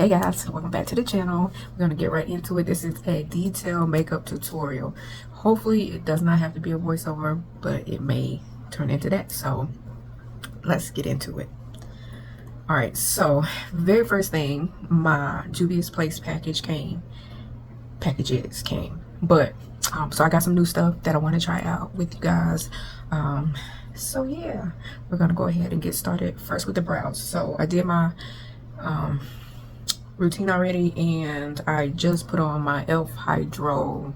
Hey guys, welcome back to the channel. We're gonna get right into it. This is a detailed makeup tutorial. Hopefully it does not have to be a voiceover, but it may turn into that, so let's get into it. All right, so very first thing, my Juvias Place packages came, but so I got some new stuff that I want to try out with you guys. So yeah, we're gonna go ahead and get started first with the brows. So I did my routine already, and I just put on my e.l.f. Hydro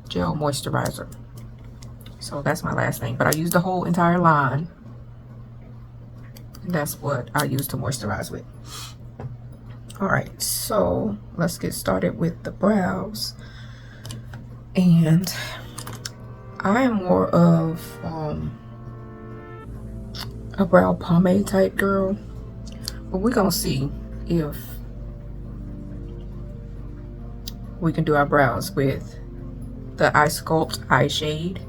Gel Moisturizer. So that's my last thing, but I used the whole entire line. That's what I use to moisturize with. All right, so let's get started with the brows. And I am more of a brow pomade type girl, but we're gonna see if we can do our brows with the Eye Sculpt Eye Shade.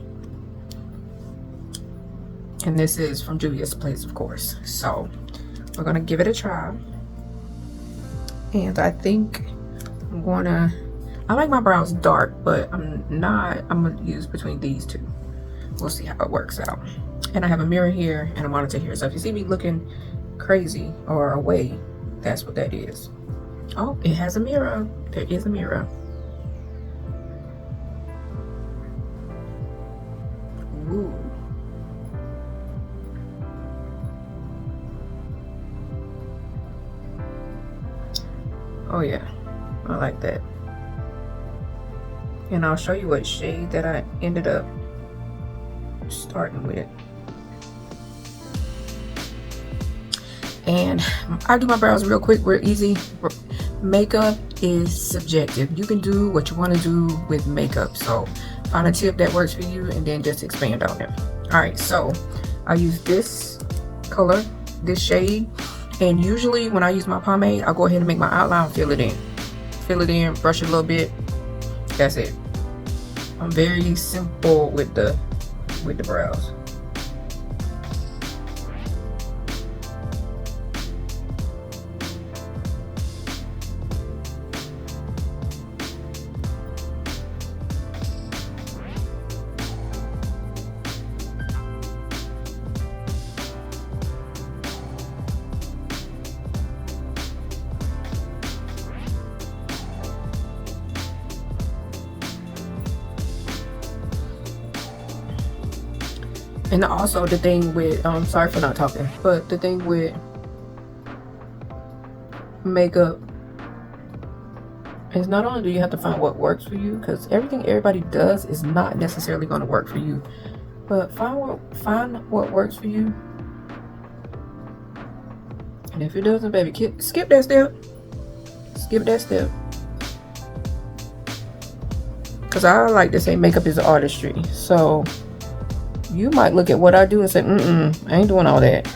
And this is from Juvias Place, of course. So we're gonna give it a try. And I think I like my brows dark, but I'm gonna use between these two. We'll see how it works out. And I have a mirror here and a monitor here. So if you see me looking crazy or away, that's what that is. Oh, it has a mirror. There is a mirror. Ooh. Oh yeah, I like that. And I'll show you what shade that I ended up starting with. And I do my brows real quick, real easy. Makeup is subjective. You can do what you want to do with makeup. So find a tip that works for you and then just expand on it. All right, so I use this color, this shade. And usually when I use my pomade, I'll go ahead and make my outline, fill it in, brush it a little bit. That's it. I'm very simple with the brows. And also the thing with, sorry for not talking, but the thing with makeup is not only do you have to find what works for you, because everything everybody does is not necessarily going to work for you, but find what works for you. And if it doesn't, baby, skip that step. Skip that step. Because I like to say makeup is artistry. So you might look at what I do and say, I ain't doing all that.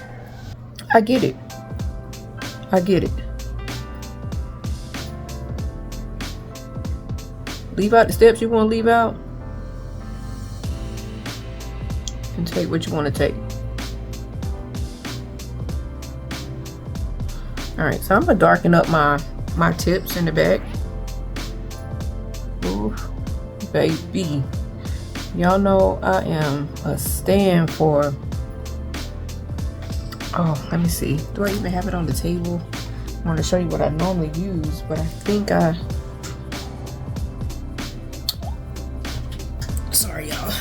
I get it. I get it. Leave out the steps you want to leave out. And take what you want to take. Alright, so I'm going to darken up my tips in the back. Ooh, baby. Y'all know I am a stand for, oh, let me see. Do I even have it on the table? I want to show you what I normally use, but I think sorry y'all.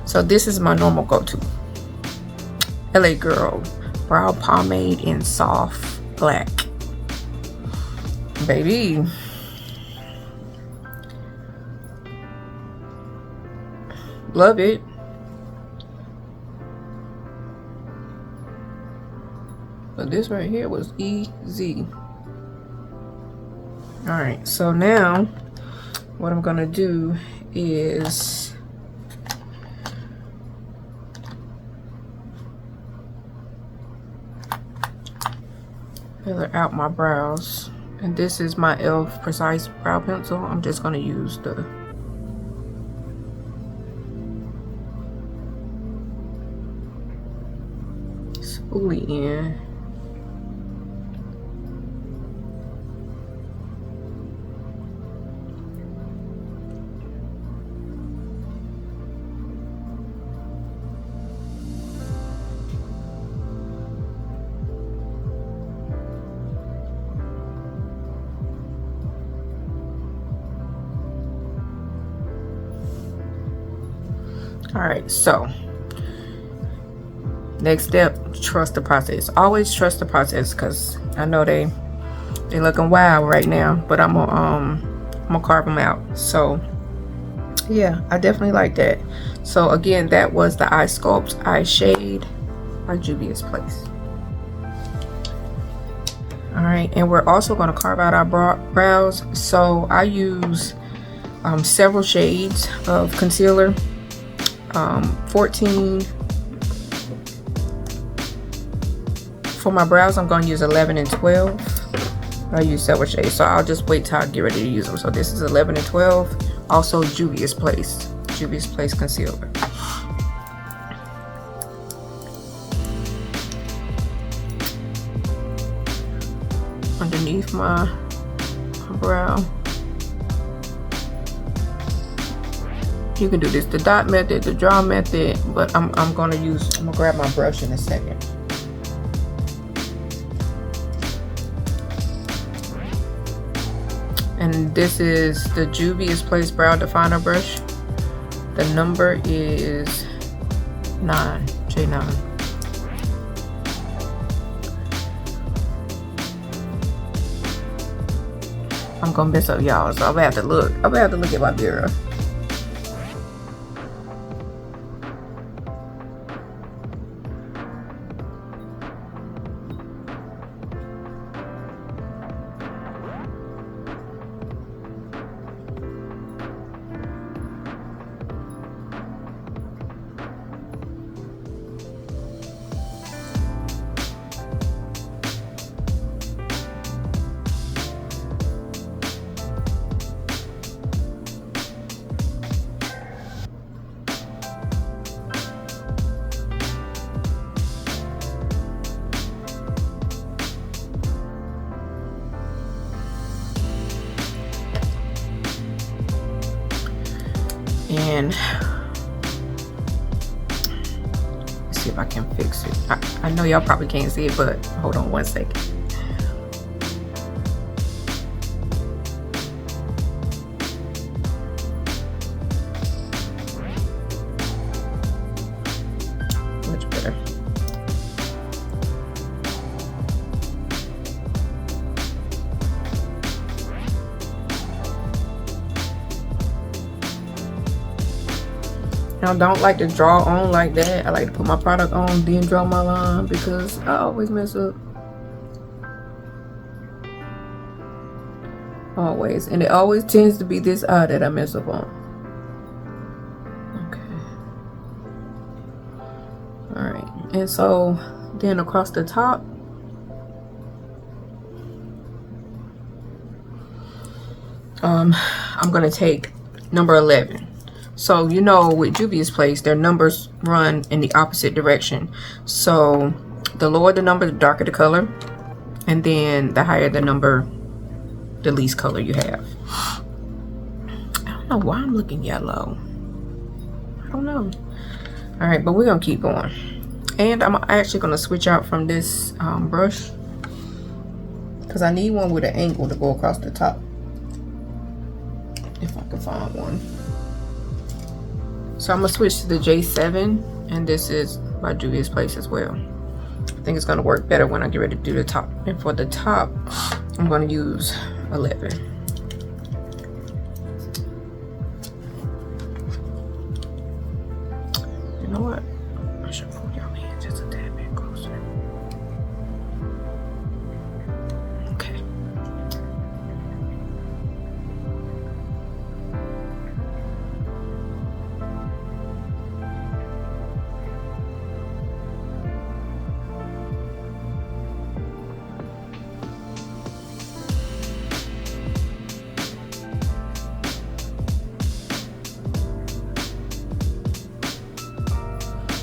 So this is my normal go-to. LA Girl Brow Pomade in Soft Black. Baby. Love it. But this right here was easy. All right, so now what I'm gonna do is feather out my brows. And this is my e.l.f. Precise Brow Pencil. I'm just gonna use the spoolie in. All right, so next step, trust the process. Always trust the process, because I know they looking wild right now, but I'm gonna carve them out. So yeah, I definitely like that. So again, that was the Eye Sculpt Eye Shade by Juvia's Place. All right, and we're also going to carve out our brows. So I use several shades of concealer. 14 for my brows. I'm going to use 11 and 12. I use several shades, so I'll just wait till I get ready to use them. So this is 11 and 12. Also Juvia's Place concealer. Underneath my brow. You can do this the dot method, the draw method, but I'm gonna grab my brush in a second. And this is the Juvia's Place Brow Definer brush. The number is 9, J9. I'm gonna mess up y'all, so I'm gonna have to look at my mirror. And let's see if I can fix it. I know y'all probably can't see it, but hold on one second. Much better. I don't like to draw on like that. I like to put my product on, then draw my line, because I always mess up. Always. And it always tends to be this eye that I mess up on. Okay. Alright. And so then across the top, I'm going to take number 11. So, you know, with Juvia's Place, their numbers run in the opposite direction. So, the lower the number, the darker the color. And then the higher the number, the least color you have. I don't know why I'm looking yellow. I don't know. Alright, but we're going to keep going. And I'm actually going to switch out from this brush, because I need one with an angle to go across the top. If I can find one. So I'm gonna switch to the J7, and this is by Juvia's Place as well. I think it's gonna work better when I get ready to do the top. And for the top, I'm gonna use 11. You know what? I should pull y'all in just a tad bit closer. Okay.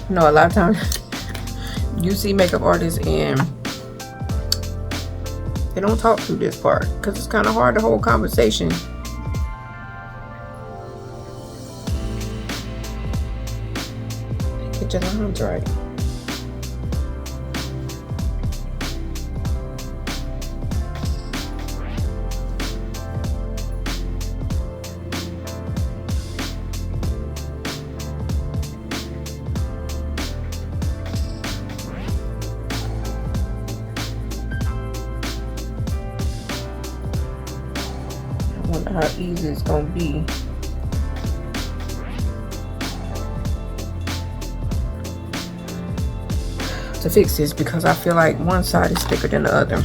You know, a lot of times you see makeup artists and they don't talk through this part because it's kind of hard to hold conversation. Get your lines right. how easy it's gonna be to fix this, because I feel like one side is thicker than the other.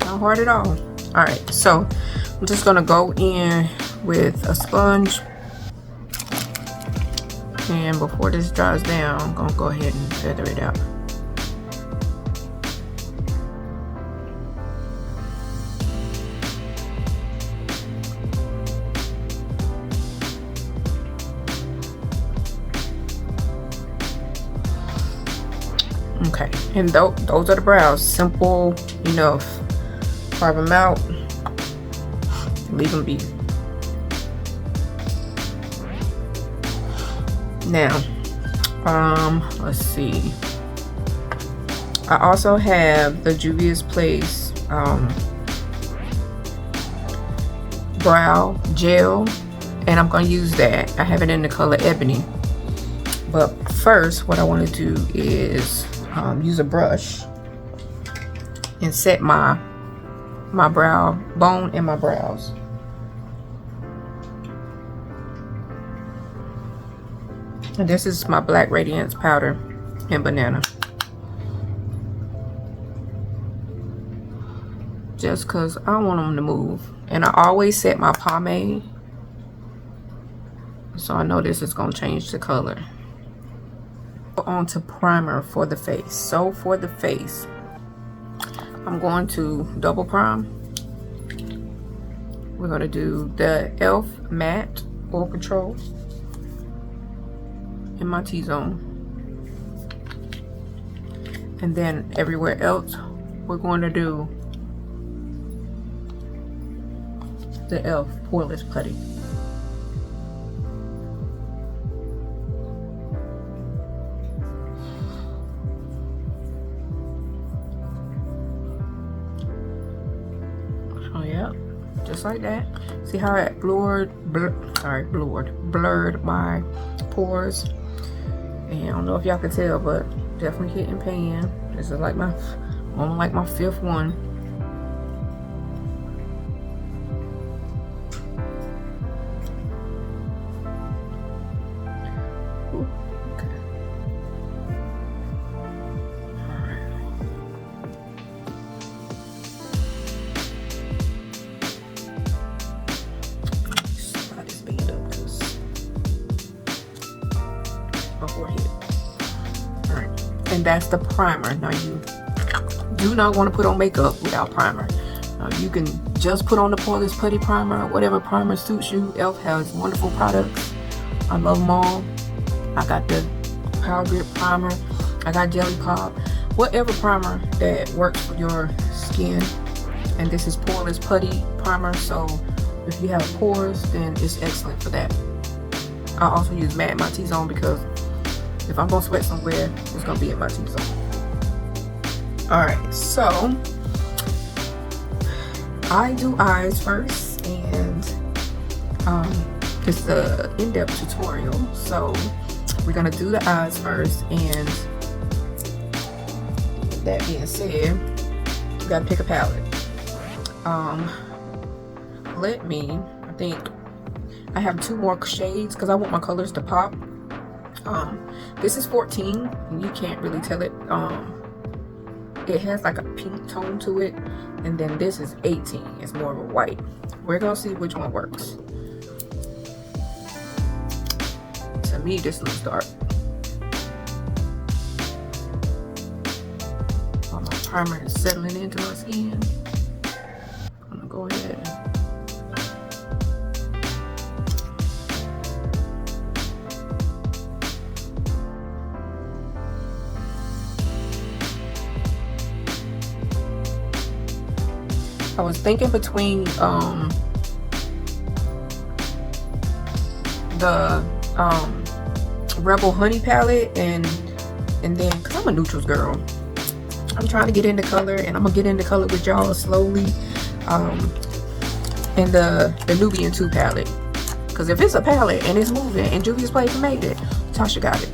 Not hard at all. All right, so I'm just gonna go in with a sponge, and before this dries down, I'm gonna go ahead and feather it out. Okay, and those are the brows. Simple enough. Carve them out, leave them be. Now, let's see. I also have the Juvias Place brow gel, and I'm gonna use that. I have it in the color Ebony. But first, what I want to do is use a brush and set my brow bone and my brows. And this is my black Radiance powder and banana. Just because I don't want them to move. And I always set my pomade, so I know this is going to change the color. On to primer for the face. So for the face, I'm going to double prime. We're going to do the e.l.f. matte oil control in my T-zone, and then everywhere else we're going to do the e.l.f. Poreless Putty. Oh yeah, just like that. See how it blurred my pores? And I don't know if y'all can tell, but definitely hitting pan. This is like my fifth one. Ooh, okay. All right. Slide this band up because my forehead. Alright, and that's the primer. Now you do not want to put on makeup without primer. You can just put on the Poreless Putty primer, whatever primer suits you. e.l.f. has wonderful products. I love them all. I got the Power Grip primer. I got Jelly Pop. Whatever primer that works for your skin. And this is Poreless Putty primer, so if you have pores, then it's excellent for that. I also use matte in my T-zone because if I'm gonna sweat somewhere, it's gonna be in my T-zone. Alright, so I do eyes first, and it's the in-depth tutorial. So we're gonna do the eyes first, and that being said, you gotta pick a palette. I think I have 2 more shades because I want my colors to pop. This is 14, and you can't really tell it. It has like a pink tone to it, and then this is 18. It's more of a white. We're gonna see which one works. To me, this looks dark. While my primer is settling into my skin, I'm gonna go ahead. I was thinking between the Rebel Honey palette, and then because I'm a neutrals girl, I'm trying to get into color, and I'm gonna get into color with y'all slowly. And the Nubian 2 palette, because if it's a palette and it's moving and Juvia's Place made it, Tasha got it.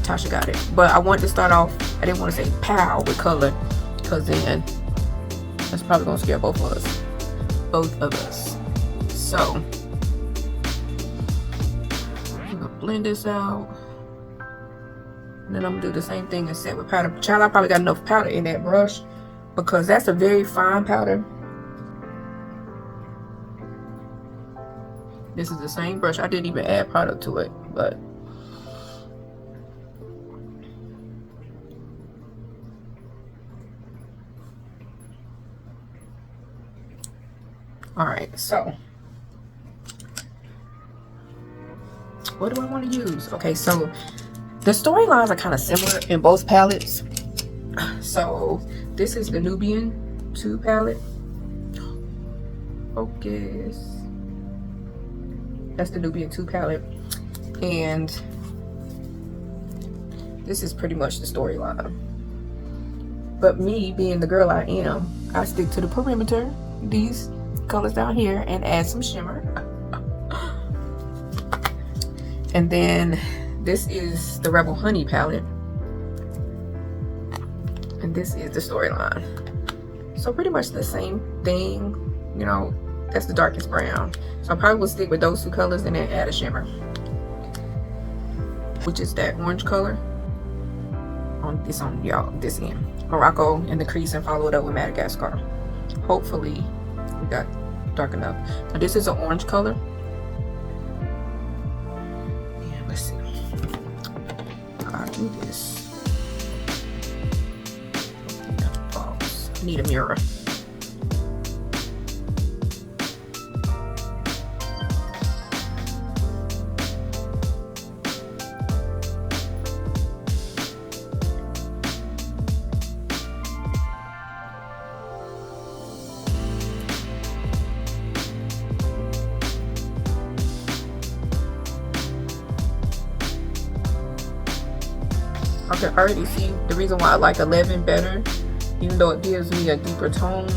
Tasha got it. But I wanted to start off, I didn't want to say pow with color, because then that's probably gonna scare both of us. Both of us. So I'm gonna blend this out. And then I'm gonna do the same thing and set with powder. Child, I probably got enough powder in that brush because that's a very fine powder. This is the same brush. I didn't even add product to it, but all right. So what do I want to use? Okay, so the storylines are kind of similar in both palettes. So this is the Nubian 2 palette. Focus. That's the Nubian 2 palette. And this is pretty much the storyline. But me being the girl I am, I stick to the perimeter, these colors down here, and add some shimmer. And then this is the Rebel Honey palette, and this is the storyline. So pretty much the same thing, you know. That's the darkest brown, so I probably will stick with those 2 colors and then add a shimmer, which is that orange color on this end, Morocco in the crease, and follow it up with Madagascar. Hopefully we got dark enough. Now this is an orange color. Let's see. I'll do this. I need a mirror. I can already see the reason why I like 11 better, even though it gives me a deeper tone.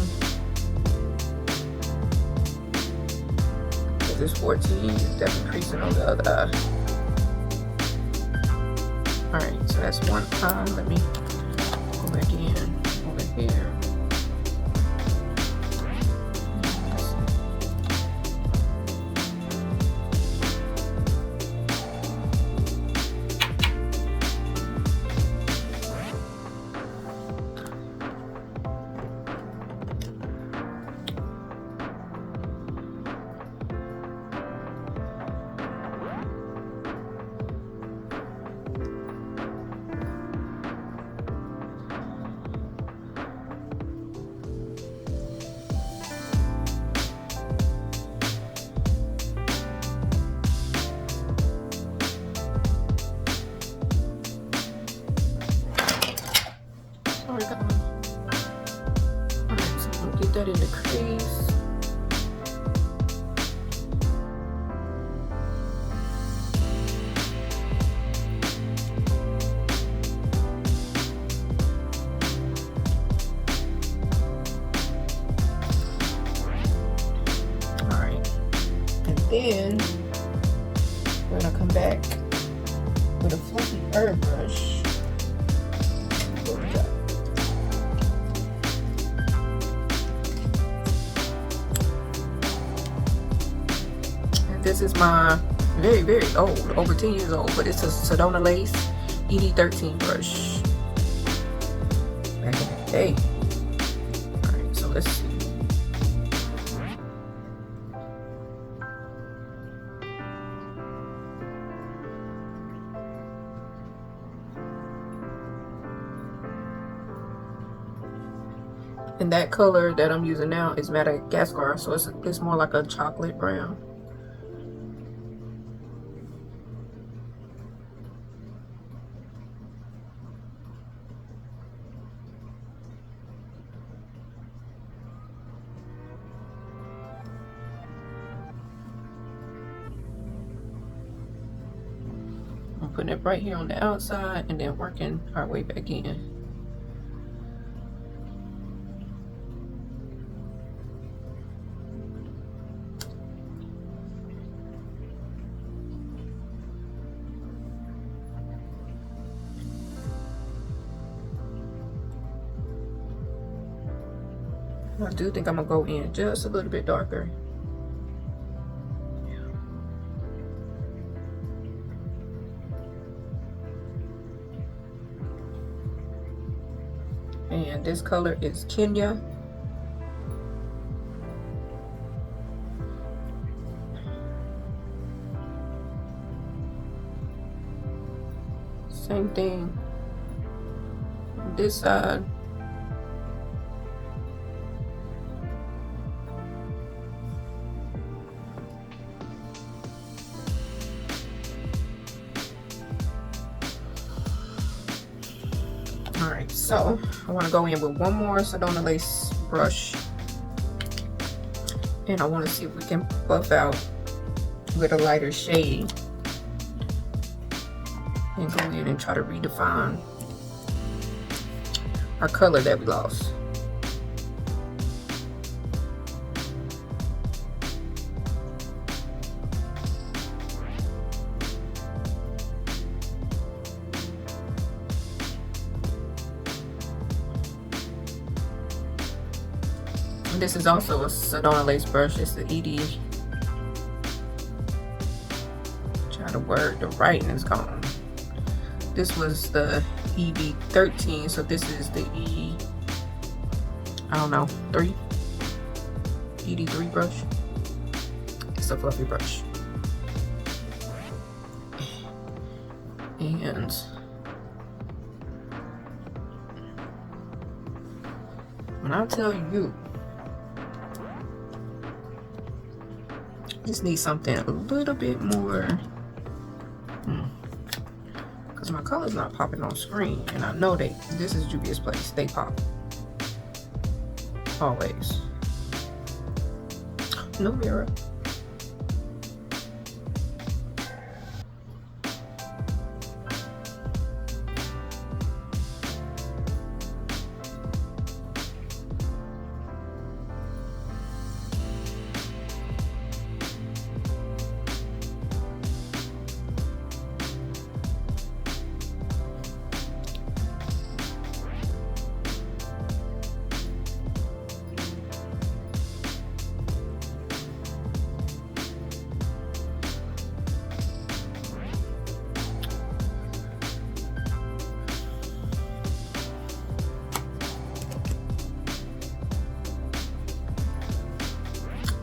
Because this 14 is definitely creasing on the other eye. Alright, so that's one eye. Let me go back in over here. That in the crease. All right, and then we're gonna come back with a fluffy herb brush. This is my very, very old, over 10 years old, but it's a Sedona Lace ED13 brush. Back in the day. Alright, so let's see. And that color that I'm using now is Madagascar, so it's more like a chocolate brown. putting it right here on the outside and then working our way back in. I do think I'm gonna go in just a little bit darker. And this color is Kenya. Same thing on this side. Alright, so I want to go in with one more Sedona lace brush, and I want to see if we can buff out with a lighter shade and go in and try to redefine our color that we lost. This is also a Sedona lace brush. It's the ED. Try to word, the writing is gone. This was the EB13, so this is the I don't know, 3? ED3 brush. It's a fluffy brush. And when I tell you, just need something a little bit more, because my color's not popping on screen, and I know this is Juvia's place. They pop always. No mirror.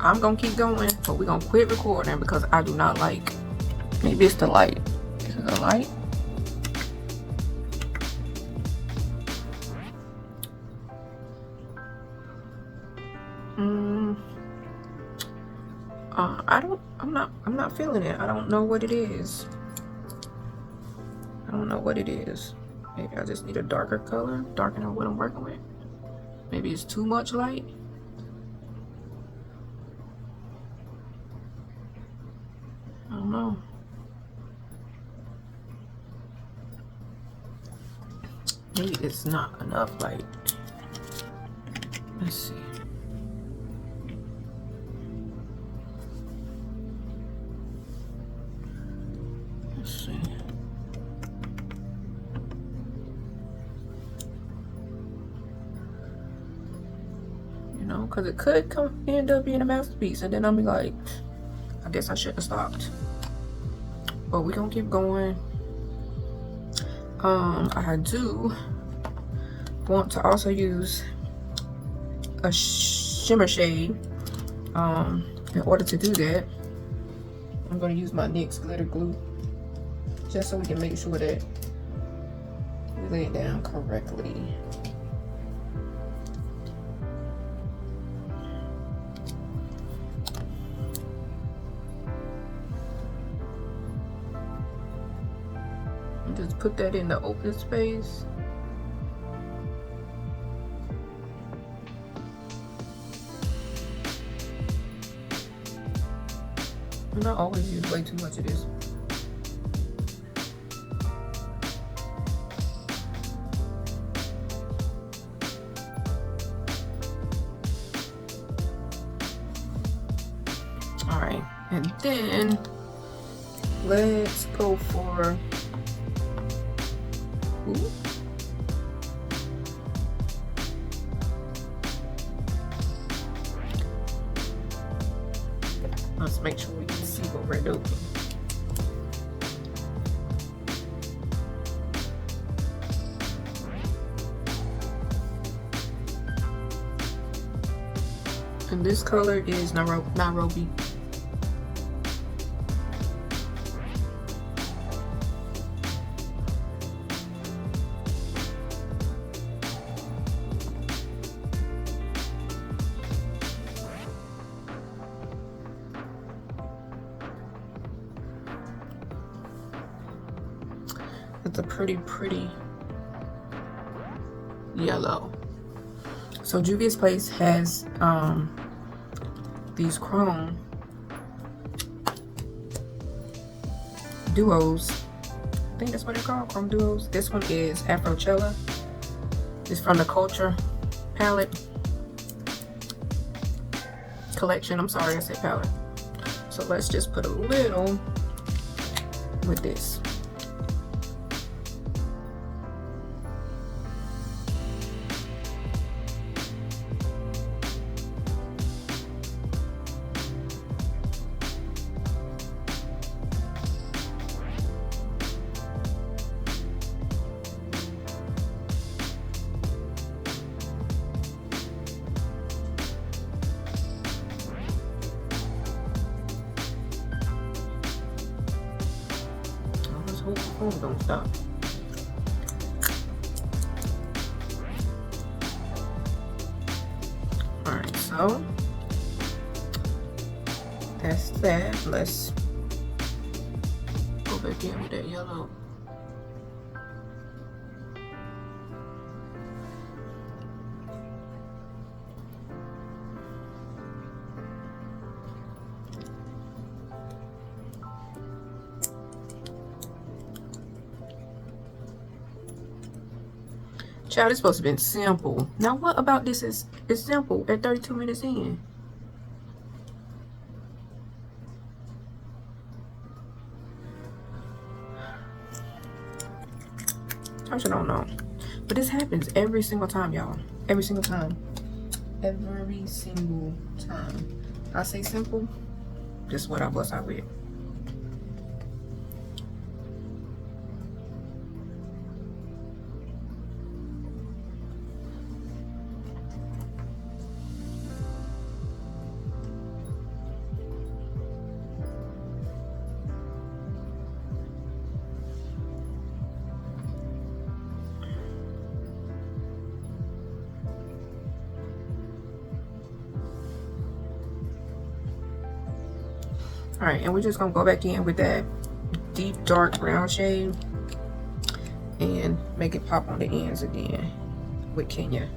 I'm gonna keep going, but we're gonna quit recording because I do not like, maybe it's the light. Is it the light? I'm not feeling it. I don't know what it is. I don't know what it is. Maybe I just need a darker color, darken what I'm working with. Maybe it's too much light. I don't know. Maybe it's not enough light. Let's see. Let's see. You know, because it could end up being a masterpiece, and then I'll be like, I guess I should have stopped. But we're gonna keep going. I do want to also use a shimmer shade. In order to do that, I'm going to use my NYX glitter glue, just so we can make sure that we lay it down correctly. And just put that in the open space. And I always use way too much of this. And then let's go for, ooh. Let's make sure we can see what we're doing. And this color is Nairobi. It's a pretty yellow. So Juvia's Place has these chrome duos. I think that's what they're called, chrome duos. This one is Afrochella. It's from the Culture palette collection. I'm sorry, I said palette. So let's just put a little with this. Oh, don't stop. Alright, so that's that. Let's go back in with that yellow. Child, it's supposed to be simple. Now, what about this is simple at 32 minutes in? Natasha don't know. But this happens every single time, y'all. Every single time. Every single time. I say simple, this is what I bust out with. All right, and we're just gonna go back in with that deep dark brown shade and make it pop on the ends again with Kenya.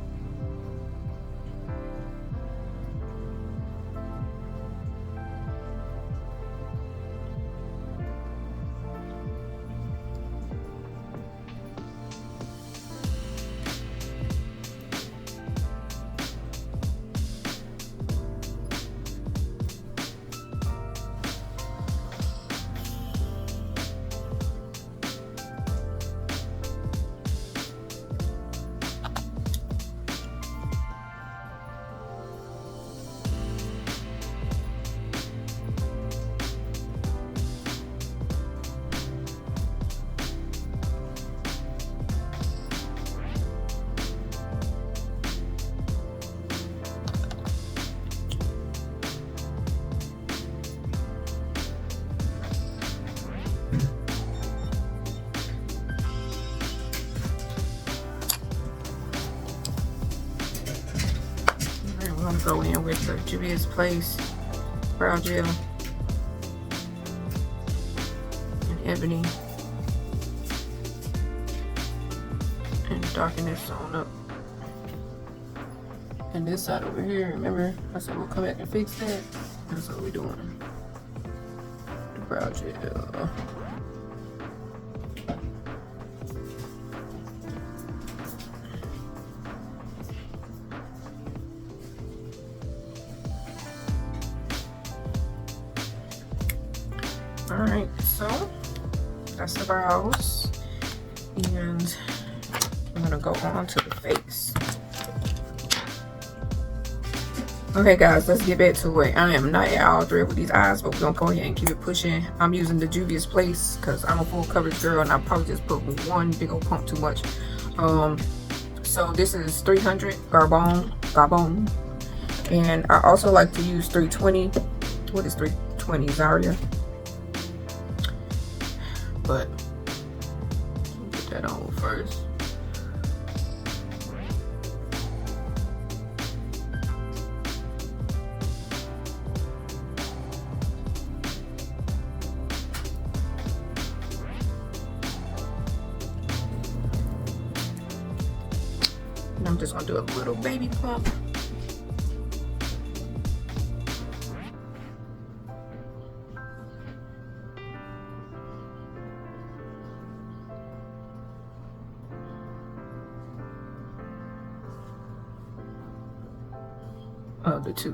Go in with the Juvia's Place brow gel and ebony and darken this on up. And this side over here, remember I said we'll come back and fix that? That's what we're doing. The brow gel. Alright, so that's the brows. And I'm gonna go on to the face. Okay guys, let's get back to it. I am not at all thrilled with these eyes, but we're gonna go ahead and keep it pushing. I'm using the Juvias Place because I'm a full coverage girl and I probably just put one big old pump too much. So this is 300 Garbon. And I also like to use 320. What is 320? Zaria. But put that on first. And I'm just gonna do a little baby pump. Of the two,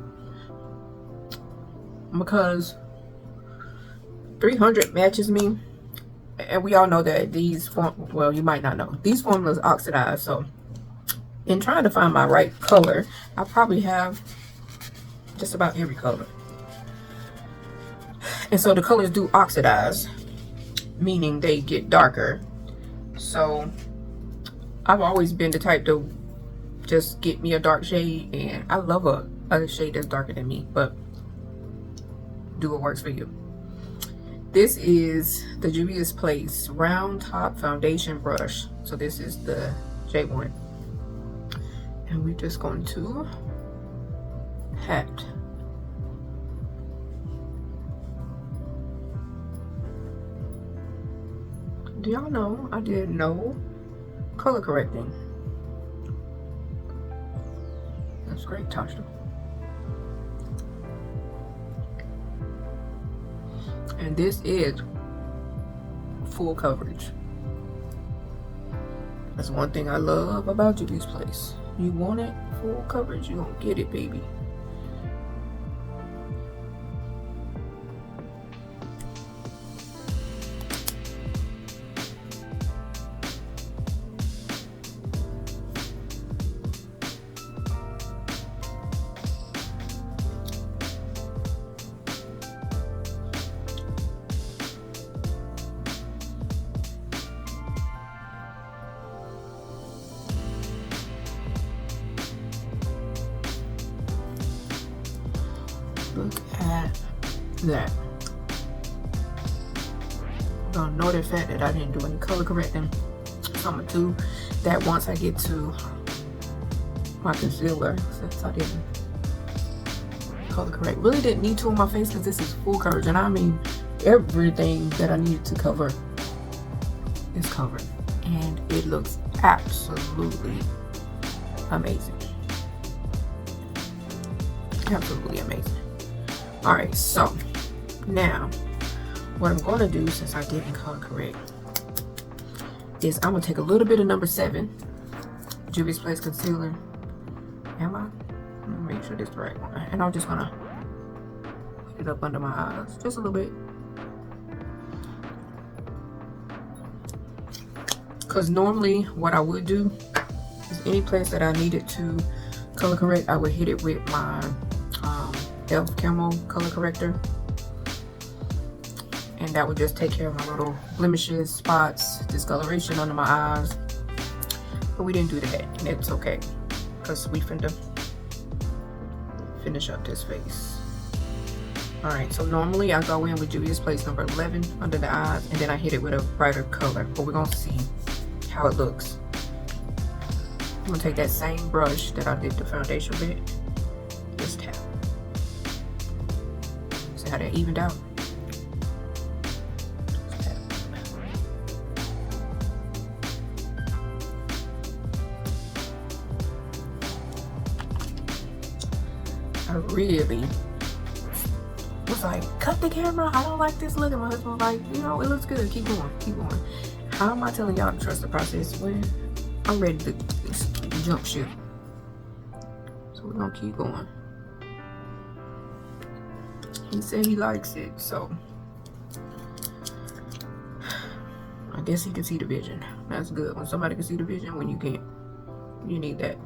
because 300 matches me, and we all know that these well, you might not know, these formulas oxidize. So in trying to find my right color, I probably have just about every color, and so the colors do oxidize, meaning they get darker. So I've always been the type to just get me a dark shade, and I love a shade that's darker than me, but do what works for you. This is the Juvias Place Round Top Foundation Brush. So this is the J1, and we're just going to pat. Do y'all know I did no color correcting? That's great, Tasha. And this is full coverage. That's one thing I love about Juvias Place. You want it full coverage, you gonna get it, baby. Look at that. I'm gonna know the fact that I didn't do any color correcting. So I'm gonna do that once I get to my concealer, since I didn't color correct. Really didn't need to on my face because this is full coverage, and I mean everything that I needed to cover is covered, and it looks absolutely amazing. Absolutely amazing. All right, so now what I'm going to do, since I didn't color correct, is I'm going to take a little bit of number 7 Juvias Place concealer. Am I? Let me make sure this is the right one. And I'm just going to put it up under my eyes just a little bit, because normally what I would do is any place that I needed to color correct, I would hit it with my e.l.f. Camo Color Corrector, and that would just take care of my little blemishes, spots, discoloration under my eyes. But we didn't do that, and it's okay, because we finna finish up this face. Alright, so normally I go in with Juvias Place number 11 under the eyes, and then I hit it with a brighter color, but we're gonna see how it looks. I'm gonna take that same brush that I did the foundation with, just tap. See how that evened out? Just tap. I really was like, cut the camera, I don't like this look. And my husband was like, you know, it looks good, keep going, keep going. How am I telling y'all to trust the process when I'm ready to jump ship? So we're gonna keep going. He said he likes it, so guess he can see the vision. That's good. When somebody can see the vision, when you can't, you need that.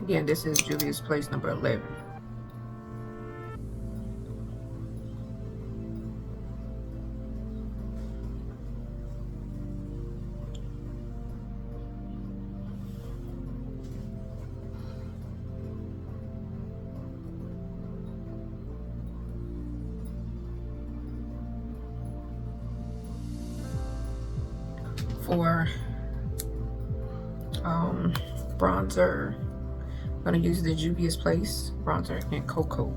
Again, this is Juvia's place number 11. For bronzer, I'm gonna use the Juvia's Place bronzer in Cocoa.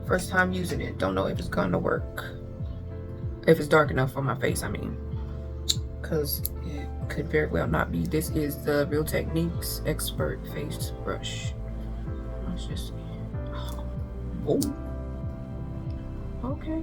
First time using it, don't know if it's gonna work, if it's dark enough for my face, I mean, because it could very well not be. This is the Real Techniques Expert Face Brush. Let's just see. Oh, okay.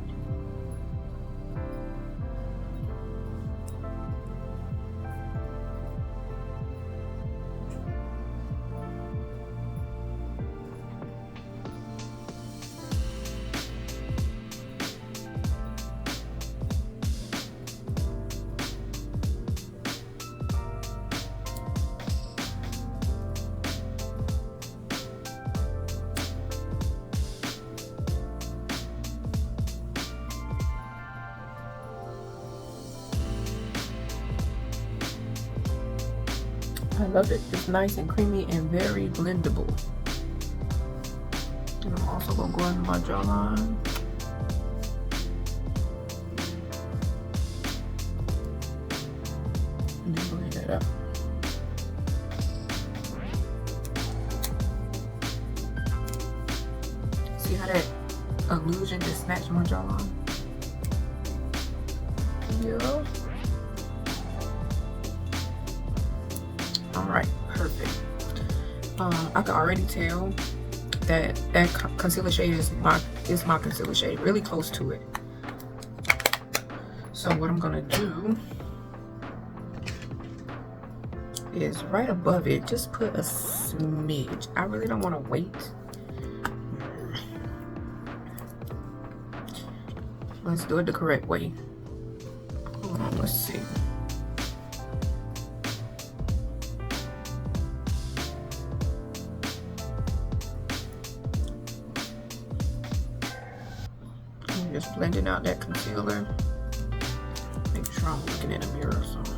I love it. It's nice and creamy and very blendable. And I'm also going to go into my jawline. And then blend that up. See how that illusion just snatched my jawline? Yeah. Alright, perfect. I can already tell that concealer shade is my concealer shade, really close to it. So what I'm gonna do is right above it, just put a smidge. I really don't want to wait. Let's do it the correct way. Let's see. Just blending out that concealer. Make sure I'm looking in a mirror or something.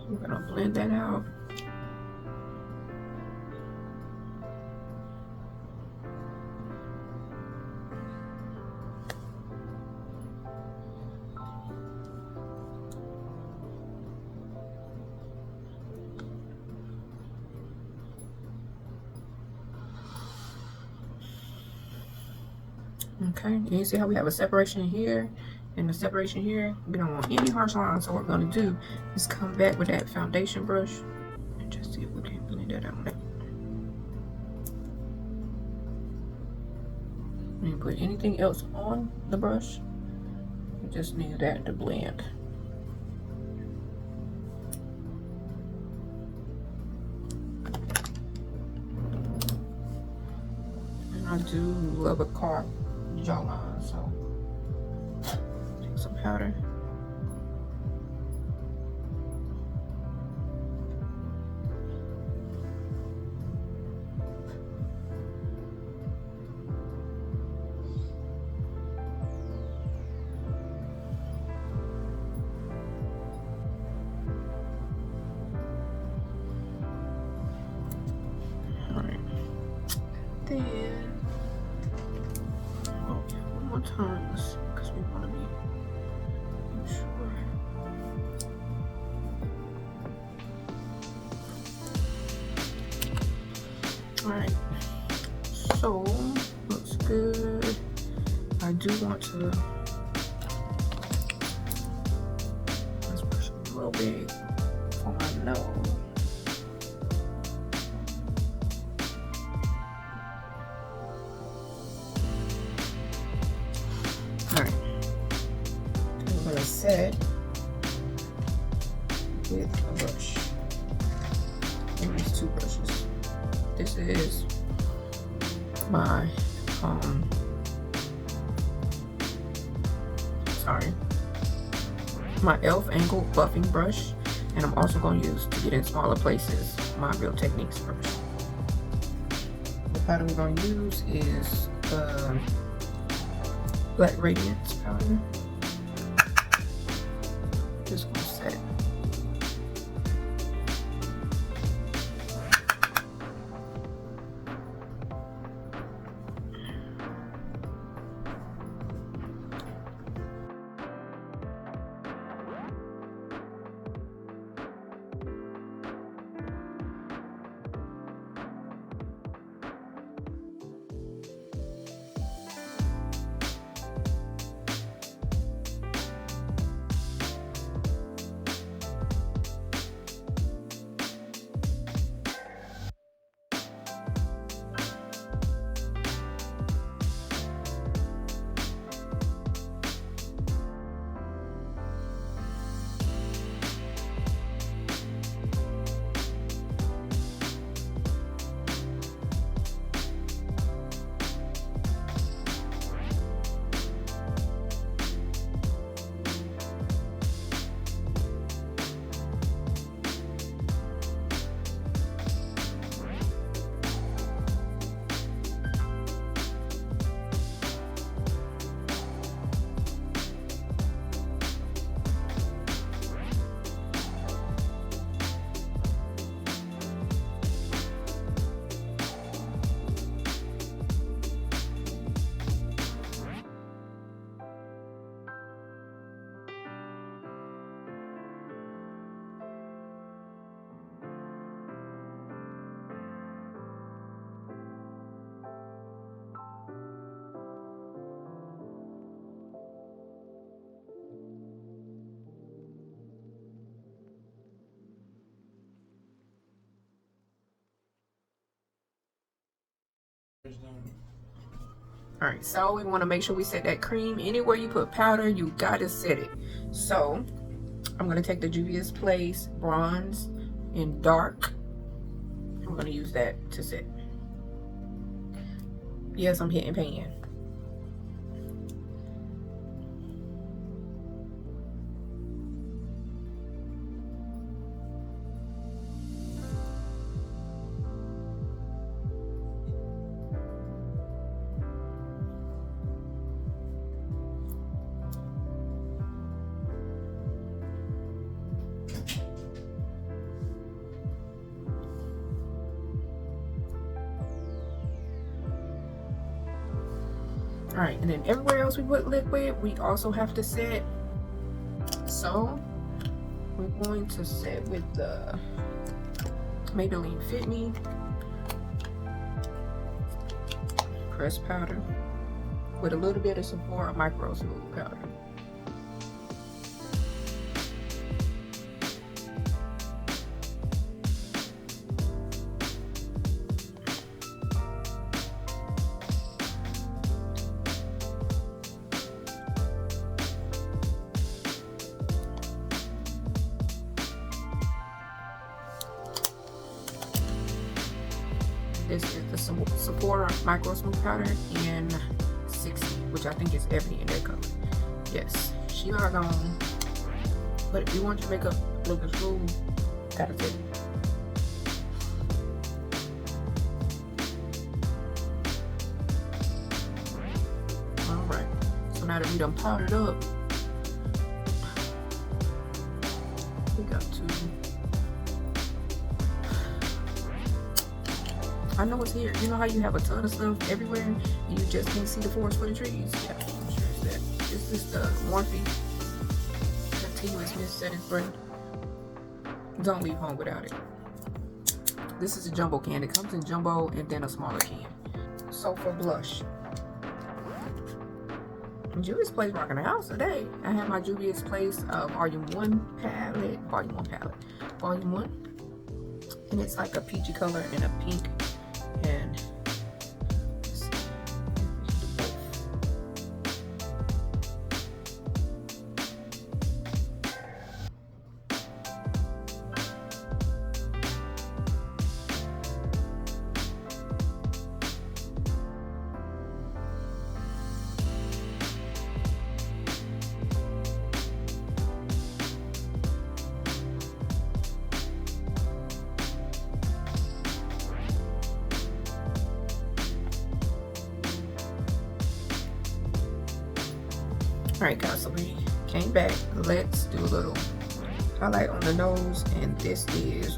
We're gonna blend that out. Okay, you see how we have a separation here and a separation here? We don't want any harsh lines, so what we're going to do is come back with that foundation brush and just see if we can blend that out. We didn't put anything else on the brush, we just need that to blend. And I do love a carved jawline, so take some powder. then, oh yeah, one more time, because we want to be sure. Alright, so looks good. I do want to, let's push it a little bit on my nose. Alright, I'm going to set with a brush. And these two brushes. This is my my e.l.f. angled buffing brush, and I'm also going to use, to get in smaller places, my Real Techniques brush. The powder we're going to use is Black Radiance powder. Just going to set it. Alright, so we want to make sure we set that cream. Anywhere you put powder, you gotta set it. So I'm going to take the Juvias Place Bronze in Dark. I'm going to use that to set. Yes, I'm hitting pan. Alright, and then everywhere else we put liquid, we also have to set. So we're going to set with the Maybelline Fit Me pressed powder with a little bit of Sephora Micro Smooth powder. This is the Sephora Micro Smooth powder in 60, which I think is ebony in that color. Yes, she not gone. But if you want your makeup looking smooth, gotta fit. Alright, so now that we done powdered up, we got to I know it's here. You know how you have a ton of stuff everywhere and you just can't see the forest for the trees? Yeah, I'm sure it's that. This is the Morphe Continuous Mist Setting Spray. Don't leave home without it. This is a jumbo can. It comes in jumbo and then a smaller can. So for blush, Juvia's Place rocking the house today. I have my Juvia's Place Volume 1 palette. Volume 1. And it's like a peachy color and a pink. And alright guys, so we came back. Let's do a little highlight on the nose, and this is,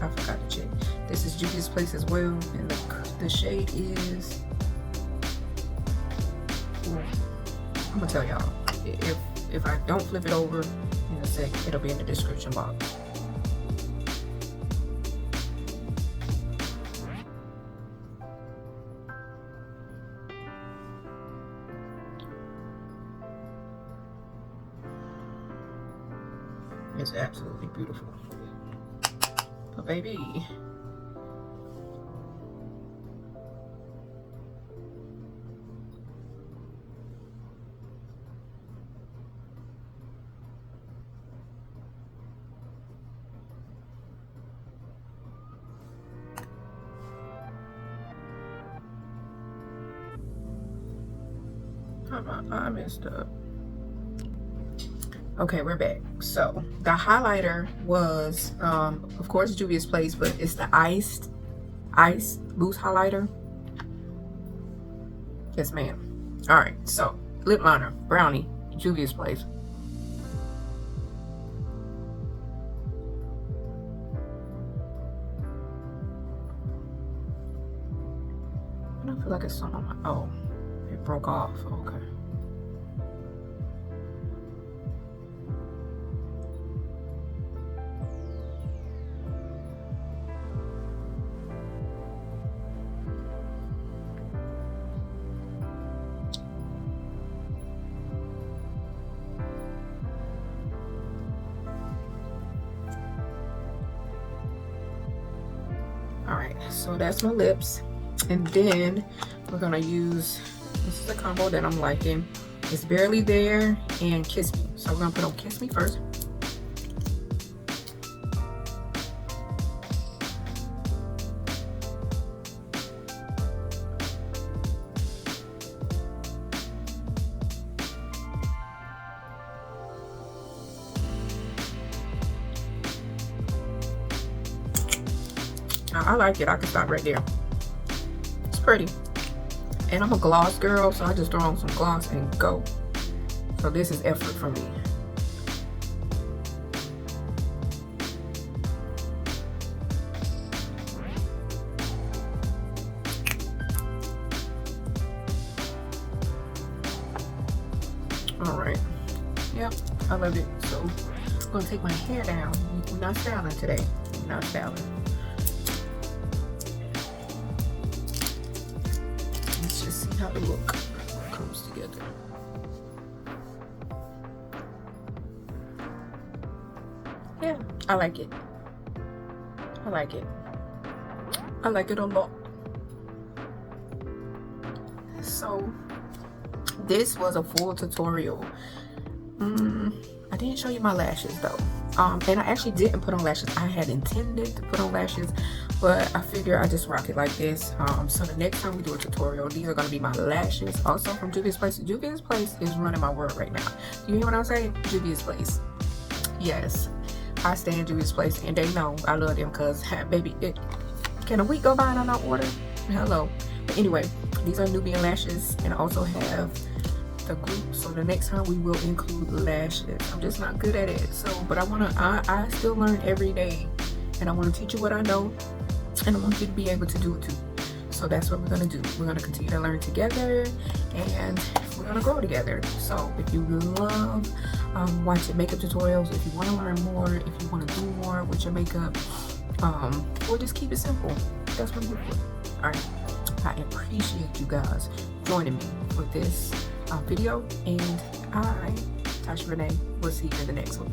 I forgot to check, this is Juvia's Place as well, and the shade is, I'm gonna tell y'all, if I don't flip it over in a sec, it'll be in the description box. It's absolutely beautiful. But baby, I messed up. Okay, we're back. So the highlighter was of course Juvia's Place, but it's the ice loose highlighter. Yes ma'am. All right, so lip liner, brownie, Juvia's Place. I don't feel like it's some on my, oh, it broke off. Okay. Alright, so that's my lips, and then we're gonna use, this is a combo that I'm liking. It's Barely There and Kiss Me. So we're gonna put on Kiss Me first. I like it. I can stop right there. It's pretty. And I'm a gloss girl, so I just throw on some gloss and go. So this is effort for me. Alright. Yep, I love it. So I'm going to take my hair down. We're not styling today. We're not styling. How the look comes together. Yeah, I like it. I like it. I like it a lot. So this was a full tutorial. I didn't show you my lashes though. And I actually didn't put on lashes. I had intended to put on lashes, but I figure I just rock it like this. So the next time we do a tutorial, these are going to be my lashes. Also from Juvia's Place. Juvia's Place is running my world right now. Do you hear what I'm saying? Juvia's Place. Yes, I stay in Juvia's Place, and they know I love them because, baby, can a week go by and I not order? Hello. But anyway, these are Nubian lashes, and I also have the group, so the next time we will include lashes. I'm just not good at it, so but I still learn every day, and I want to teach you what I know, and I want you to be able to do it too. So that's what we're gonna do. We're gonna continue to learn together, and we're gonna grow together. So if you love watching makeup tutorials, if you want to learn more, if you want to do more with your makeup, or just keep it simple, that's what I'm here for. All right, I appreciate you guys joining me for this video, and I, Natasha Renea, will see you in the next one.